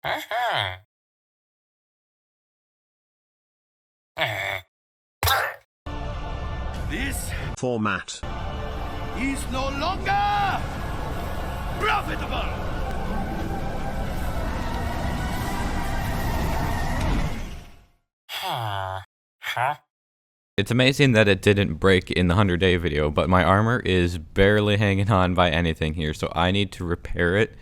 Uh-huh. This format is no longer profitable! Huh? It's amazing that it didn't break in the 100-day video, but my armor is barely hanging on by anything here, so I need to repair it,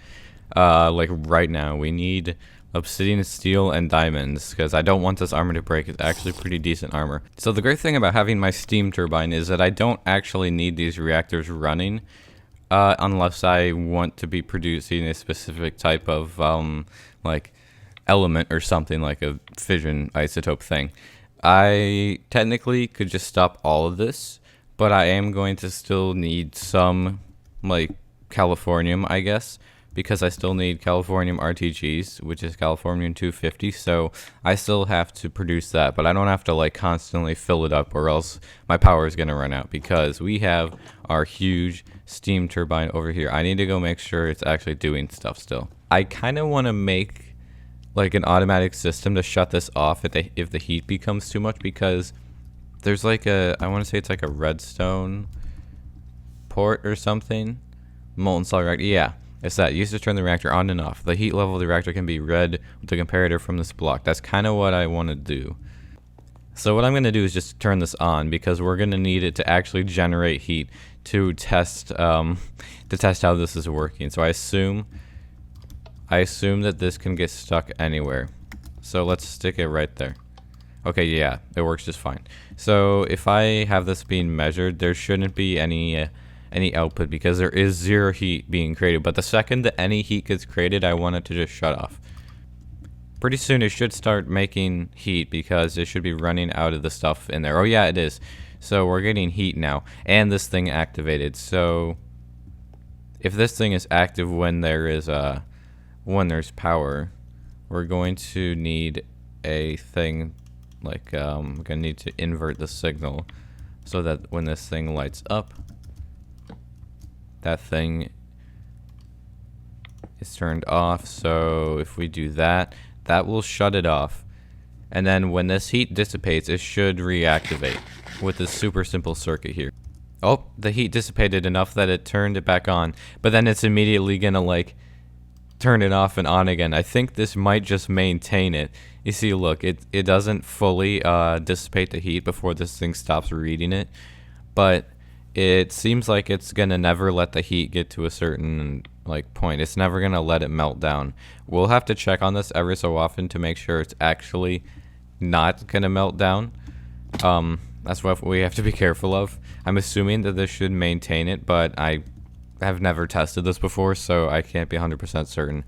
like right now. We need obsidian, steel, and diamonds, because I don't want this armor to break. It's actually pretty decent armor. So the great thing about having my steam turbine is that I don't actually need these reactors running, unless I want to be producing a specific type of, like, element or something like a fission isotope thing. I technically could just stop all of this, but I am going to still need some, like, Californium, I guess, because I still need Californium RTGs, which is Californium 250, so I still have to produce that, but I don't have to, like, constantly fill it up, or else my power is going to run out, because we have our huge steam turbine over here. I need to go make sure it's actually doing stuff still. I kind of want to make like an automatic system to shut this off if the heat becomes too much, because there's like I want to say it's like a redstone port or something. Molten salt reactor, yeah, it's that. Used to turn the reactor on and off. The heat level of the reactor can be read with the comparator from this block. That's kind of what I want to do. So what I'm going to do is just turn this on, because we're going to need it to actually generate heat to test how this is working. So I assume that this can get stuck anywhere. So let's stick it right there. Okay, yeah, it works just fine. So if I have this being measured, there shouldn't be any output, because there is zero heat being created. But the second that any heat gets created, I want it to just shut off. Pretty soon it should start making heat, because it should be running out of the stuff in there. Oh yeah, it is. So we're getting heat now, and this thing activated. So if this thing is active when there's power, we're going to need a thing like we're gonna need to invert the signal, so that when this thing lights up, that thing is turned off. So if we do that, that will shut it off, and then when this heat dissipates, it should reactivate with this super simple circuit here. Oh, the heat dissipated enough that it turned it back on, but then it's immediately gonna like turn it off and on again. I think this might just maintain it. You see, look, it doesn't fully dissipate the heat before this thing stops reading it, but it seems like it's gonna never let the heat get to a certain like point. It's never gonna let it melt down. We'll have to check on this every so often to make sure it's actually not gonna melt down. That's what we have to be careful of. I'm assuming that this should maintain it, but I have never tested this before, so I can't be 100% certain.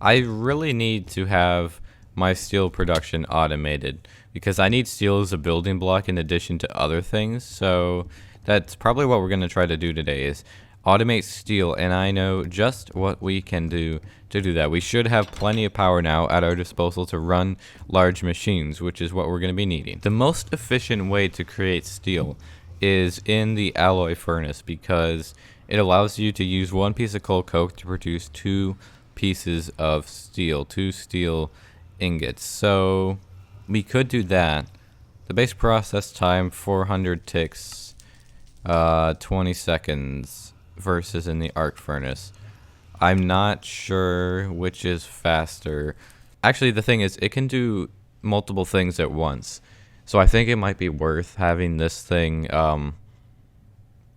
I really need to have my steel production automated, because I need steel as a building block in addition to other things. So that's probably what we're going to try to do today, is automate steel, and I know just what we can do to do that. We should have plenty of power now at our disposal to run large machines, which is what we're going to be needing. The most efficient way to create steel is in the alloy furnace, because it allows you to use one piece of coal coke to produce two pieces of steel, two steel ingots. So we could do that. The base process time 400 ticks, 20 seconds versus in the arc furnace. I'm not sure which is faster. Actually, the thing is, it can do multiple things at once. So I think it might be worth having this thing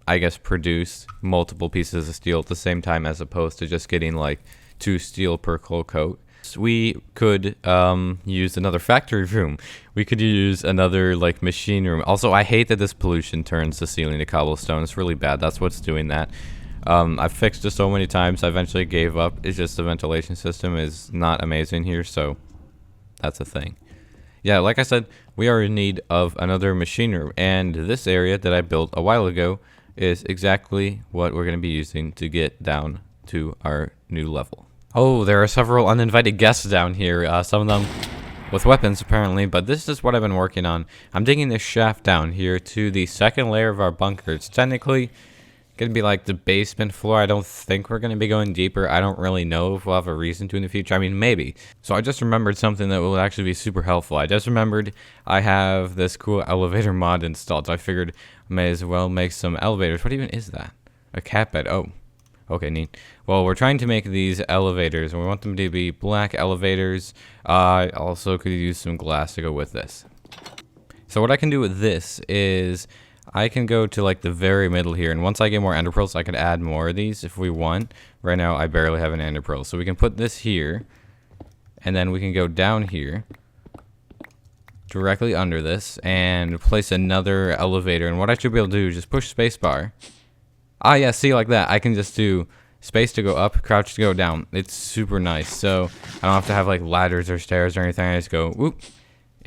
I guess produce multiple pieces of steel at the same time, as opposed to just getting like 2 steel per coal coat. So we could use another factory room. We could use another like machine room. Also, I hate that this pollution turns the ceiling to cobblestone. It's really bad. That's what's doing that. I've fixed it so many times, I eventually gave up. It's just the ventilation system is not amazing here, so that's a thing. Yeah, like I said, we are in need of another machine room, and this area that I built a while ago is exactly what we're going to be using to get down to our new level. Oh, there are several uninvited guests down here, some of them with weapons apparently, but this is what I've been working on. I'm digging this shaft down here to the second layer of our bunker. It's technically gonna be like the basement floor. I don't think we're gonna be going deeper. I don't really know if we'll have a reason to in the future. I mean, maybe. So I just remembered something that will actually be super helpful. I just remembered I have this cool elevator mod installed, so I figured I may as well make some elevators. What even is that? A cat bed. Oh, okay, neat. Well, we're trying to make these elevators, and we want them to be black elevators. I also could use some glass to go with this. So what I can do with this is I can go to like the very middle here, and once I get more ender pearls, I could add more of these if we want. Right now, I barely have an ender pearl, so we can put this here, and then we can go down here, directly under this, and place another elevator. And what I should be able to do is just push spacebar. Ah, yeah, see, like that. I can just do space to go up, crouch to go down. It's super nice. So I don't have to have like ladders or stairs or anything. I just go whoop.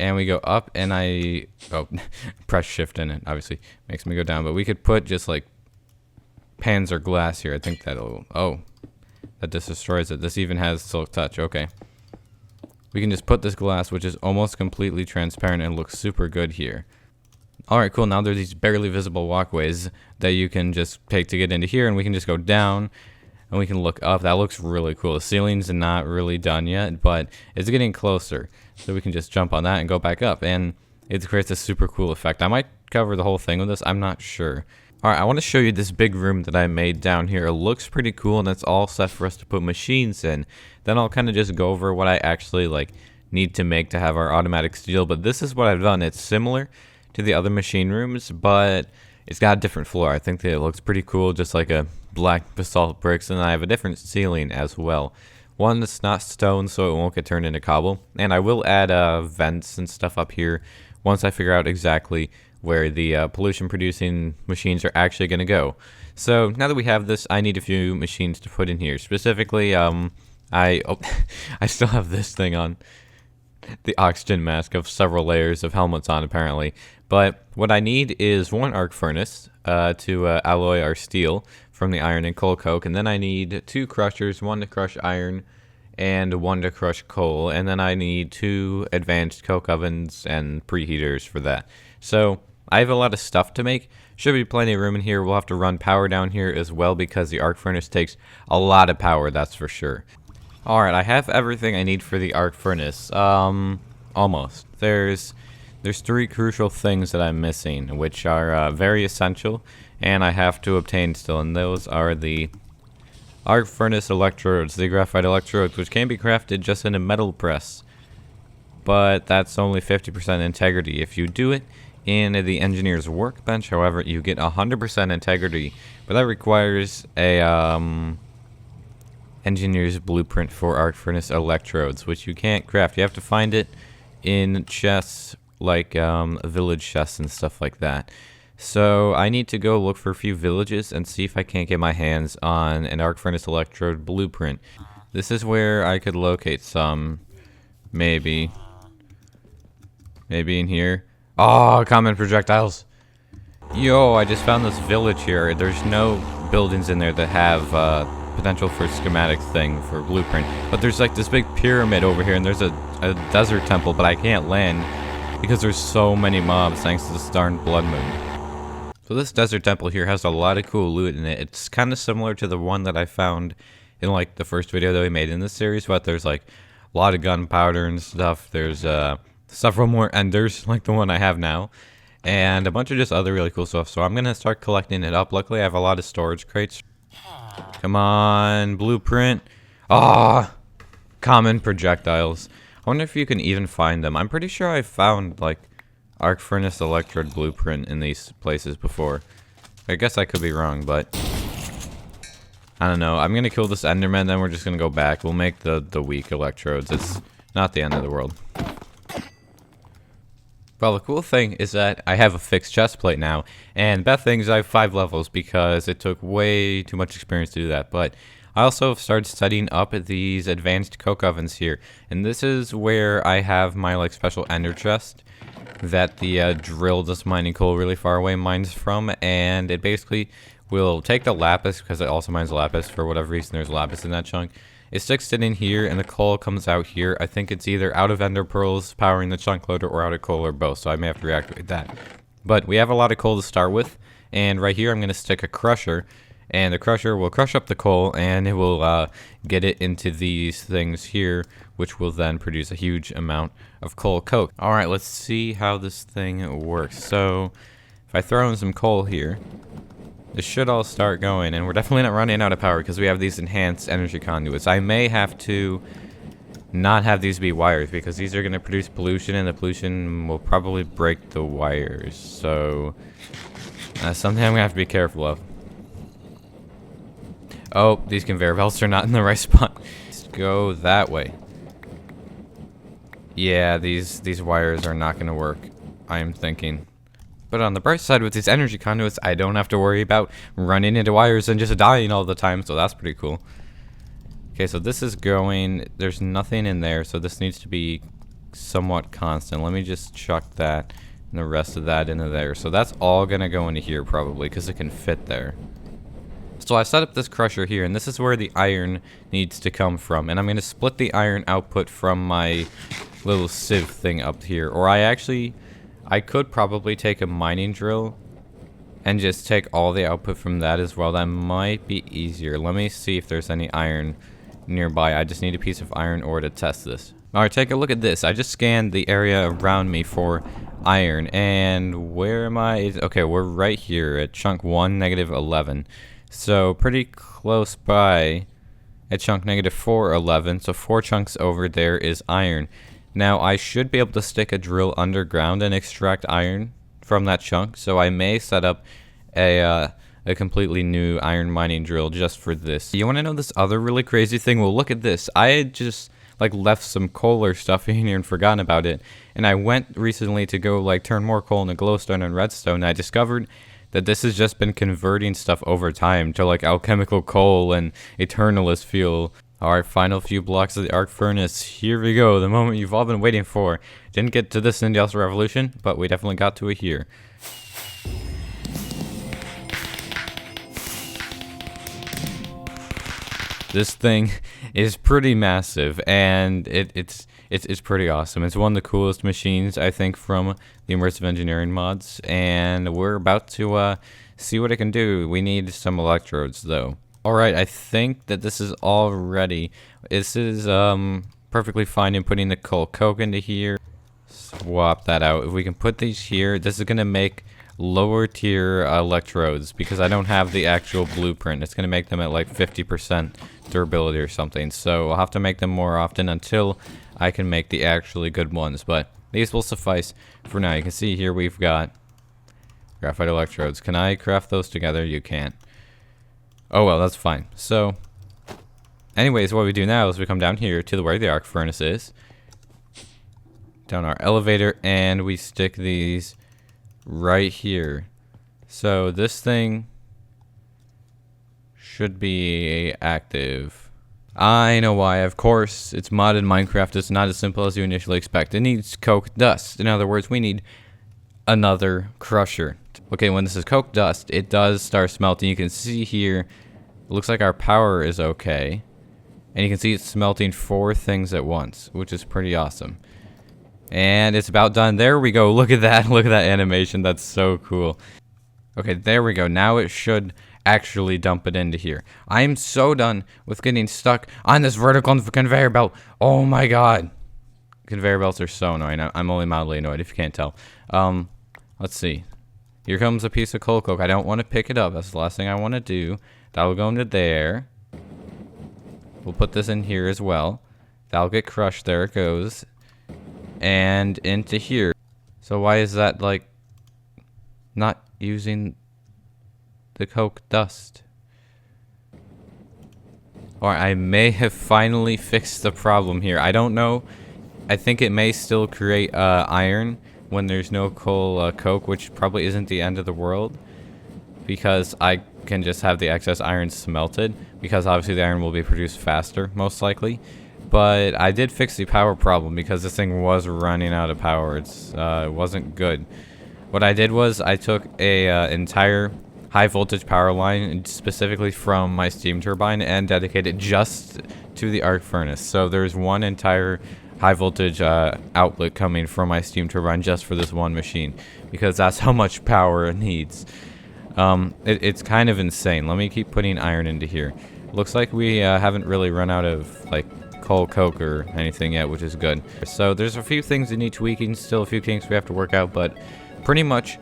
And we go up, and press shift in it, obviously makes me go down. But we could put just like pans or glass here. I think that'll, that just destroys it. This even has silk touch. Okay. We can just put this glass, which is almost completely transparent and looks super good here. All right, cool. Now there's these barely visible walkways that you can just take to get into here, and we can just go down. And we can look up. That looks really cool. The ceiling's not really done yet, but it's getting closer. So we can just jump on that and go back up. And it creates a super cool effect. I might cover the whole thing with this. I'm not sure. Alright, I want to show you this big room that I made down here. It looks pretty cool, and it's all set for us to put machines in. Then I'll kind of just go over what I actually need to make to have our automatic steel. But this is what I've done. It's similar to the other machine rooms, but it's got a different floor. I think that it looks pretty cool, just like a black basalt bricks, and I have a different ceiling as well. One that's not stone, so it won't get turned into cobble. And I will add vents and stuff up here once I figure out exactly where the pollution-producing machines are actually going to go. So now that we have this, I need a few machines to put in here. Specifically, I still have this thing on. The oxygen mask of several layers of helmets on, apparently. But what I need is one arc furnace to alloy our steel from the iron and coal coke, and then I need 2 crushers, one to crush iron and one to crush coal, and then I need 2 advanced coke ovens and preheaters for that. So I have a lot of stuff to make. Should be plenty of room in here. We'll have to run power down here as well because the arc furnace takes a lot of power, that's for sure. Alright, I have everything I need for the arc furnace. Almost. There's 3 crucial things that I'm missing, which are very essential, and I have to obtain still, and those are the arc furnace electrodes, the graphite electrodes, which can be crafted just in a metal press, but that's only 50% integrity. If you do it in the engineer's workbench, however, you get 100% integrity, but that requires a engineer's blueprint for arc furnace electrodes, which you can't craft. You have to find it in chests like village chests and stuff like that. So I need to go look for a few villages and see if I can't get my hands on an arc furnace electrode blueprint. This is where I could locate some. Maybe in here. Oh, common projectiles. Yo, I just found this village here. There's no buildings in there that have potential for schematic thing for blueprint, but there's like this big pyramid over here, and there's a desert temple, but I can't land because there's so many mobs thanks to this darn blood moon. So this desert temple here has a lot of cool loot in it. It's kind of similar to the one that I found in like the first video that we made in this series, but there's like a lot of gunpowder and stuff. There's several more enders like the one I have now, and a bunch of just other really cool stuff. So I'm gonna start collecting it up. Luckily I have a lot of storage crates. Come on, blueprint. Ah, common projectiles. I wonder if you can even find them. I'm pretty sure I found like arc furnace electrode blueprint in these places before. I guess I could be wrong, but I don't know. I'm gonna kill this enderman, then we're just gonna go back. We'll make the weak electrodes. It's not the end of the world. Well, the cool thing is that I have a fixed chest plate now, and bad thing is I have 5 levels because it took way too much experience to do that, but I also have started setting up these advanced coke ovens here, and this is where I have my like special ender chest that the drill that's mining coal really far away mines from, and it basically will take the lapis, because it also mines lapis for whatever reason. There's lapis in that chunk. It sticks it in here, and the coal comes out here. I think it's either out of ender pearls powering the chunk loader or out of coal or both, so I may have to reactivate that. But we have a lot of coal to start with, And right here, I'm going to stick a crusher. And the crusher will crush up the coal, and it will get it into these things here, which will then produce a huge amount of coal coke. All right, let's see how this thing works. So if I throw in some coal here, this should all start going, and we're definitely not running out of power because we have these enhanced energy conduits. I may have to not have these be wires because these are going to produce pollution, and the pollution will probably break the wires. So that's something I'm going to have to be careful of. Oh, these conveyor belts are not in the right spot. Let's go that way. Yeah, these wires are not going to work, I'm thinking. But on the bright side, with these energy conduits, I don't have to worry about running into wires and just dying all the time, so that's pretty cool. Okay, so this is going, there's nothing in there, so this needs to be somewhat constant. Let me just chuck that and the rest of that into there. So that's all going to go into here probably, because it can fit there. So I set up this crusher here, and this is where the iron needs to come from. And I'm going to split the iron output from my little sieve thing up here. Or I could probably take a mining drill and just take all the output from that as well. That might be easier. Let me see if there's any iron nearby. I just need a piece of iron ore to test this. Alright, take a look at this. I just scanned the area around me for iron. And where am I? Okay, we're right here at chunk 1, -11. So pretty close by at chunk -411. So 4 chunks over there is iron. Now I should be able to stick a drill underground and extract iron from that chunk. So I may set up a completely new iron mining drill just for this. You want to know this other really crazy thing? Well, look at this. I had just like left some coal or stuff in here and forgotten about it. And I went recently to go like turn more coal into glowstone and redstone. And I discovered that this has just been converting stuff over time to like alchemical coal and eternalist fuel. Alright, final few blocks of the arc furnace. Here we go, the moment you've all been waiting for. Didn't get to this in the Industrial Revolution, but we definitely got to it here. This thing is pretty massive, and it's pretty awesome. It's one of the coolest machines, I think, from the immersive engineering mods, and we're about to see what it can do. We need some electrodes, though. Alright, I think that this is all ready. This is perfectly fine in putting the coal coke into here. Swap that out. If we can put these here, this is going to make lower tier electrodes because I don't have the actual blueprint. It's going to make them at like 50% durability or something. So I'll have to make them more often until I can make the actually good ones. But these will suffice for now. You can see here we've got graphite electrodes. Can I craft those together? You can't. Oh well, that's fine. So anyways, what we do now is we come down here to where the arc furnace is. Down our elevator, and we stick these right here. So this thing should be active. I know why. Of course, it's modded Minecraft. It's not as simple as you initially expect. It needs coke dust. In other words, we need another crusher. Okay, when this is coke dust, it does start smelting. You can see here, it looks like our power is okay. And you can see it's smelting 4 things at once, which is pretty awesome. And it's about done. There we go. Look at that. Look at that animation. That's so cool. Okay, there we go. Now it should actually dump it into here. I am so done with getting stuck on this vertical conveyor belt. Oh my god. Conveyor belts are so annoying. I'm only mildly annoyed if you can't tell. Let's see. Here comes a piece of coal coke. I don't want to pick it up. That's the last thing I want to do. That'll go into there. We'll put this in here as well. That'll get crushed. There it goes. And into here. So why is that like not using the coke dust? Or I may have finally fixed the problem here. I don't know. I think it may still create iron when there's no coal coke, which probably isn't the end of the world, because I can just have the excess iron smelted, because obviously the iron will be produced faster, most likely. But I did fix the power problem because this thing was running out of power. It wasn't good. What I did was I took a entire high voltage power line specifically from my steam turbine and dedicated just to the arc furnace. So there's one entire high voltage outlet coming from my steam turbine just for this one machine, because that's how much power it needs. It's kind of insane. Let me keep putting iron into here. Looks like we haven't really run out of like coal, coke, or anything yet, which is good. So there's a few things that need tweaking, still a few kinks we have to work out, but pretty much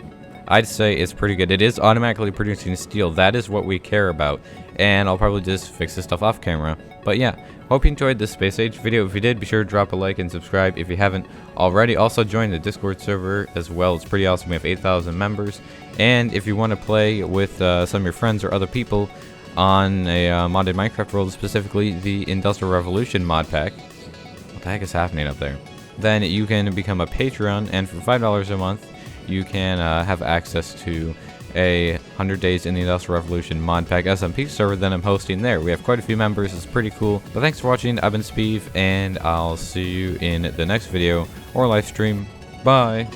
I'd say it's pretty good. It is automatically producing steel. That is what we care about, and I'll probably just fix this stuff off camera. But yeah, hope you enjoyed this Space Age video. If you did, be sure to drop a like and subscribe if you haven't already. Also join the Discord server as well. It's pretty awesome. We have 8,000 members, and if you want to play with some of your friends or other people on a modded Minecraft world, specifically the Industrial Revolution mod pack. What the heck is happening up there? Then you can become a Patreon, and for $5 a month, you can have access to a 100 Days in the Industrial Revolution mod pack SMP server that I'm hosting there. We have quite a few members. It's pretty cool. But thanks for watching. I've been Sbeev, and I'll see you in the next video or live stream. Bye!